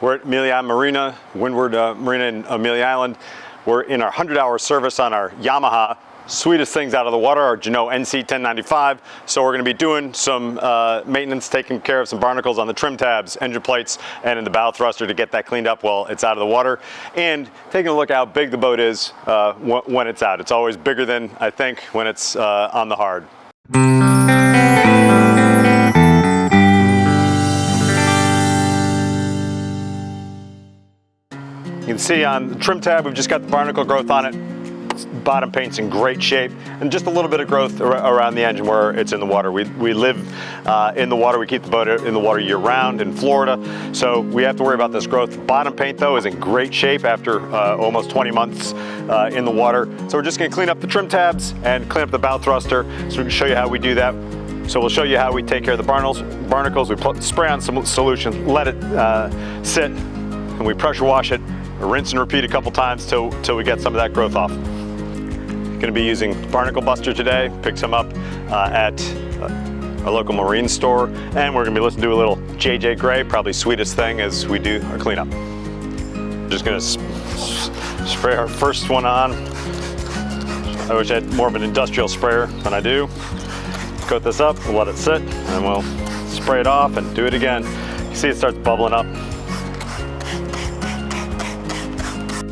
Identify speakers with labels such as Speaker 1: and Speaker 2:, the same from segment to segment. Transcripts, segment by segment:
Speaker 1: We're at Amelia Marina, Windward Marina in Amelia Island. We're in our 100-hour service on our Yamaha Sweetest Things out of the water, our Jeanneau NC1095. So we're going to be doing some maintenance, taking care of some barnacles on the trim tabs, engine plates, and in the bow thruster to get that cleaned up while it's out of the water. And taking a look at how big the boat is when it's out. It's always bigger than I think when it's on the hard. You can see on the trim tab, we've just got the barnacle growth on it. Bottom paint's in great shape, and just a little bit of growth around the engine where it's in the water. We live in the water. We keep the boat in the water year round in Florida, so we have to worry about this growth. Bottom paint though is in great shape after almost 20 months in the water. So we're just going to clean up the trim tabs and clean up the bow thruster, so we can show you how we do that. So we'll show you how we take care of the barnacles. We spray on some solution, let it sit, and we pressure wash it, rinse and repeat a couple times till we get some of that growth off. Going to be using Barnacle Buster today. Pick some up at a local marine store, and we're going to be listening to a little JJ Gray, probably Sweetest Thing, as we do our cleanup. Just going to spray our first one on. I wish I had more of an industrial sprayer than I do. Coat this up, we'll let it sit, and we'll spray it off and do it again. You see it starts bubbling up.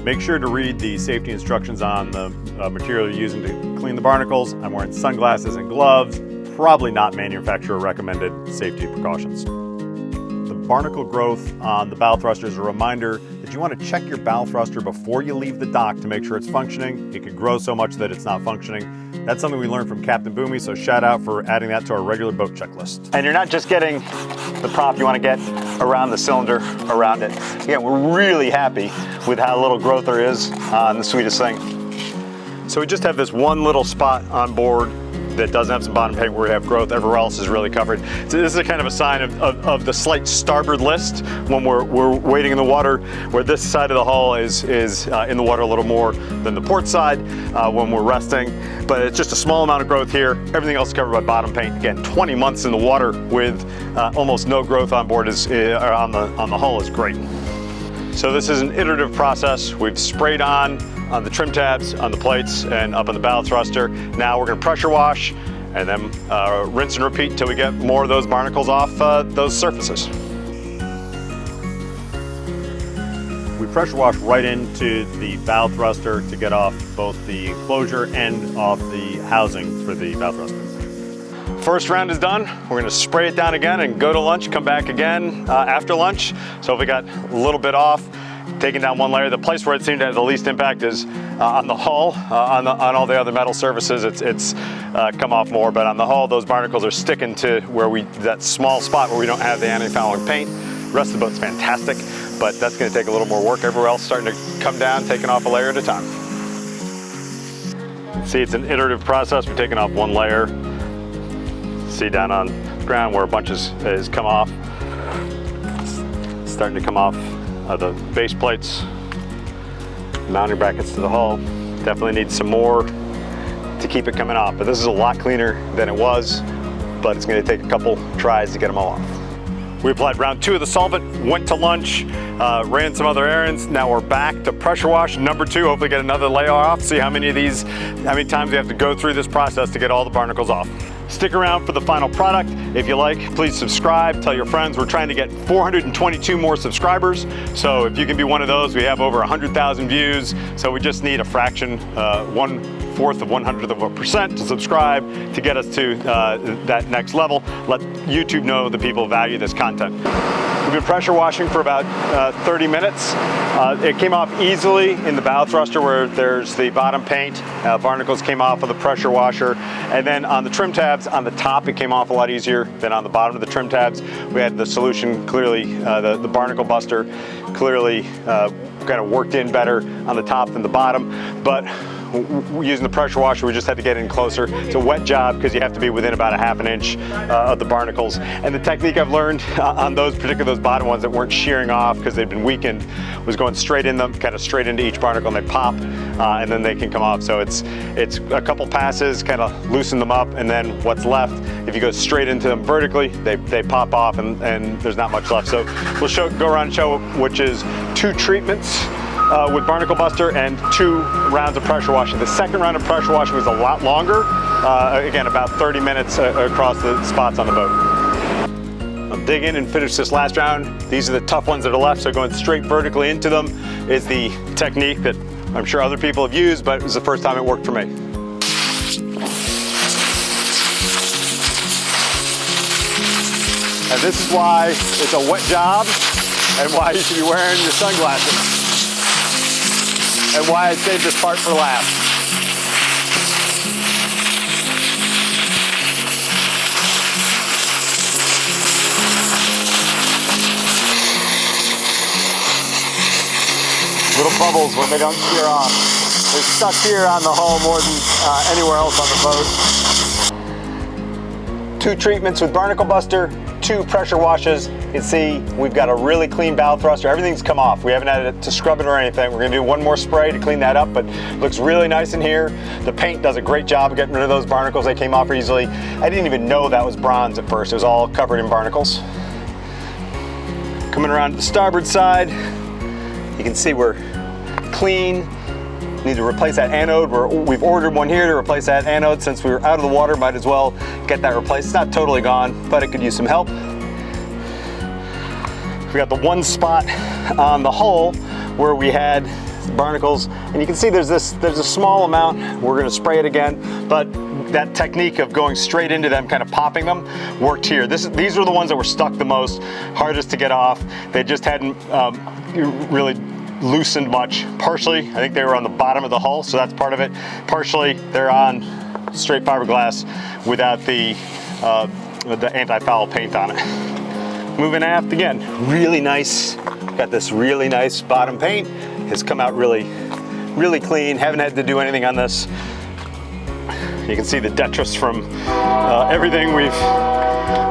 Speaker 1: Make sure to read the safety instructions on the material you're using to clean the barnacles. I'm wearing sunglasses and gloves, probably not manufacturer recommended safety precautions. The barnacle growth on the bow thruster is a reminder that you want to check your bow thruster before you leave the dock to make sure it's functioning. It could grow so much that it's not functioning. That's something we learned from Captain Boomy, so shout out for adding that to our regular boat checklist. And you're not just getting the prop, you want to get around the cylinder around it. Again, we're really happy with how little growth there is on the Sweetest Thing. So we just have this one little spot on board that doesn't have some bottom paint where we have growth. Everywhere else is really covered. So this is a kind of a sign of the slight starboard list when we're wading in the water, where this side of the hull is in the water a little more than the port side when we're resting. But it's just a small amount of growth here. Everything else is covered by bottom paint. Again, 20 months in the water with almost no growth on board on the hull is great. So this is an iterative process. We've sprayed on the trim tabs, on the plates, and up on the bow thruster. Now we're going to pressure wash and then rinse and repeat until we get more of those barnacles off those surfaces. We pressure wash right into the bow thruster to get off both the enclosure and off the housing for the bow thruster. First round is done. We're going to spray it down again and go to lunch, come back again after lunch. So if we got a little bit off, taking down one layer. The place where it seemed to have the least impact is on the hull. On all the other metal surfaces, it's come off more, but on the hull, those barnacles are sticking to where that small spot where we don't have the anti-fouling paint. The rest of the boat's fantastic, but that's going to take a little more work. Everywhere else starting to come down, taking off a layer at a time. See, it's an iterative process. We're taking off one layer. See down on the ground where a bunch is come off. It's starting to come off the base plates, mounting brackets to the hull. Definitely need some more to keep it coming off, but this is a lot cleaner than it was, but it's going to take a couple tries to get them all off. We applied round 2 of the solvent, went to lunch, ran some other errands. Now we're back to pressure wash number 2, hopefully get another layer off, see how many times we have to go through this process to get all the barnacles off. Stick around for the final product. If you like, please subscribe, tell your friends. We're trying to get 422 more subscribers. So if you can be one of those, we have over 100,000 views. So we just need a fraction, 1/4 of 100% to subscribe to get us to that next level. Let YouTube know that people value this content. We've been pressure washing for about 30 minutes. It came off easily in the bow thruster where there's the bottom paint. Barnacles came off of the pressure washer. And then on the trim tabs, on the top, it came off a lot easier than on the bottom of the trim tabs. We had the solution clearly, the Barnacle Buster clearly kind of worked in better on the top than the bottom. But using the pressure washer, we just had to get in closer. It's a wet job because you have to be within about a half an inch of the barnacles. And the technique I've learned on those, particularly those bottom ones that weren't shearing off because they'd been weakened, was going straight in them, kind of straight into each barnacle, and they pop, and then they can come off. So it's a couple passes, kind of loosen them up, and then what's left, if you go straight into them vertically, they pop off, and there's not much left. So we'll go around and show, which is 2 treatments with Barnacle Buster and 2 rounds of pressure washing. The second round of pressure washing was a lot longer, again about 30 minutes across the spots on the boat. I'll dig in and finish this last round. These are the tough ones that are left, so going straight vertically into them is the technique that I'm sure other people have used, but it was the first time it worked for me. And this is why it's a wet job, and why you should be wearing your sunglasses, and why I saved this part for last. Little bubbles when they don't shear off. They're stuck here on the hull more than anywhere else on the boat. 2 treatments with Barnacle Buster, 2 pressure washes. You can see we've got a really clean bow thruster. Everything's come off. We haven't had to scrub it or anything. We're gonna do one more spray to clean that up, but it looks really nice in here. The paint does a great job of getting rid of those barnacles. They came off easily. I didn't even know that was bronze at first. It was all covered in barnacles. Coming around to the starboard side, you can see we're clean. Need to replace that anode. We've ordered one here to replace that anode. Since we were out of the water, might as well get that replaced. It's not totally gone, but it could use some help. We got the one spot on the hull where we had barnacles, and you can see there's a small amount. We're gonna spray it again, but that technique of going straight into them, kind of popping them, worked here. These were the ones that were stuck the most, hardest to get off. They just hadn't really loosened much. Partially, I think they were on the bottom of the hull, so that's part of it. Partially, they're on straight fiberglass without the anti-foul paint on it. Moving aft again, really nice. Got this really nice bottom paint. It's come out really, really clean. Haven't had to do anything on this. You can see the detritus from everything we've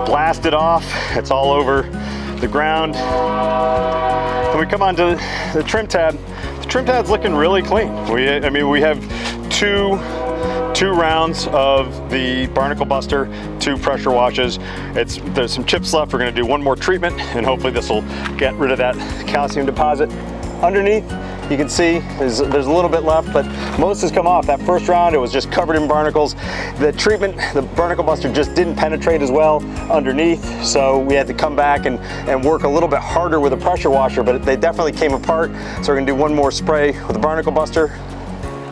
Speaker 1: blasted off. It's all over the ground. When we come onto the trim tab, the trim tab's looking really clean. We have two rounds of the Barnacle Buster, 2 pressure washes. There's some chips left. We're gonna do one more treatment, and hopefully this will get rid of that calcium deposit. Underneath, you can see there's a little bit left, but most has come off. That first round, it was just covered in barnacles. The treatment, the Barnacle Buster just didn't penetrate as well underneath, so we had to come back and work a little bit harder with a pressure washer, but they definitely came apart. So we're gonna do one more spray with the Barnacle Buster.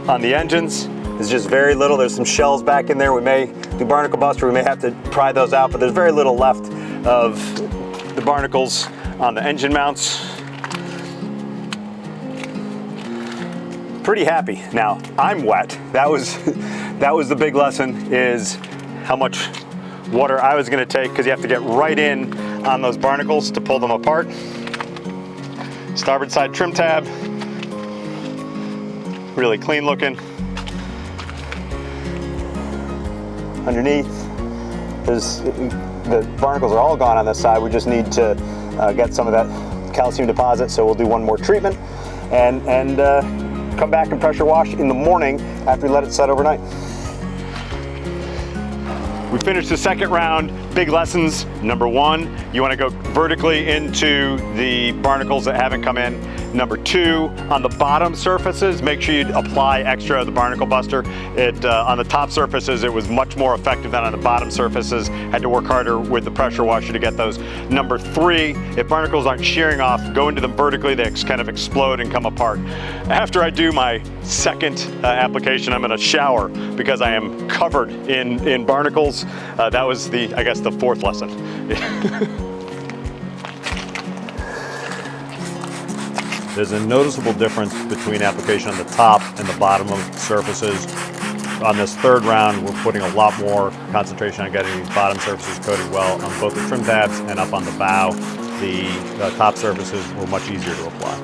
Speaker 1: On the engines, there's just very little. There's some shells back in there. We may do Barnacle Buster. We may have to pry those out, but there's very little left of the barnacles on the engine mounts. Pretty happy. Now, I'm wet. That was the big lesson, is how much water I was gonna take, because you have to get right in on those barnacles to pull them apart. Starboard side trim tab, really clean looking. Underneath, the barnacles are all gone on this side. We just need to get some of that calcium deposit, so we'll do one more treatment and come back and pressure wash in the morning after we let it set overnight. We finished the second round. Big lessons. Number 1, you want to go vertically into the barnacles that haven't come in. Number 2, on the bottom surfaces, make sure you apply extra of the Barnacle Buster. On the top surfaces, it was much more effective than on the bottom surfaces. Had to work harder with the pressure washer to get those. Number 3, if barnacles aren't shearing off, go into them vertically, they kind of explode and come apart. After I do my second application, I'm gonna shower because I am covered in barnacles. That was I guess the 4th lesson. There's a noticeable difference between application on the top and the bottom of surfaces. On this third round, we're putting a lot more concentration on getting these bottom surfaces coated well on both the trim tabs and up on the bow. The top surfaces were much easier to apply.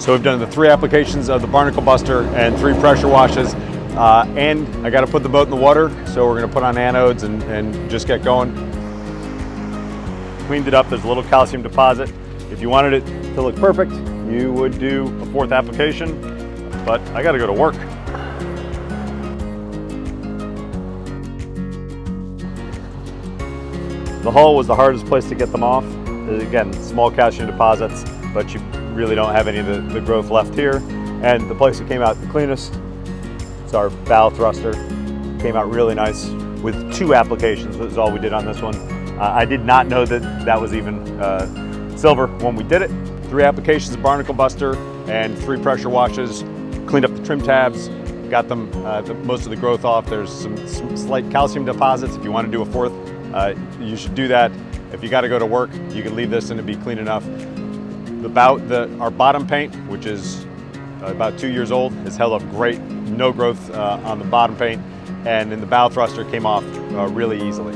Speaker 1: So we've done the 3 applications of the Barnacle Buster and 3 pressure washes. And I got to put the boat in the water, so we're going to put on anodes and just get going. Cleaned it up. There's a little calcium deposit. If you wanted it to look perfect, you would do a 4th application, but I got to go to work. The hull was the hardest place to get them off. Again, small calcium deposits, but you really don't have any of the growth left here. And the place that came out the cleanest, it's our bow thruster. Came out really nice with 2 applications. That was all we did on this one. I did not know that was even silver when we did it. 3 applications of Barnacle Buster and 3 pressure washes. Cleaned up the trim tabs, got them most of the growth off. There's some slight calcium deposits. If you want to do a 4th, you should do that. If you got to go to work, you can leave this and it'd be clean enough. Our bottom paint, which is about 2 years old, has held up great. No growth on the bottom paint, and then the bow thruster came off really easily.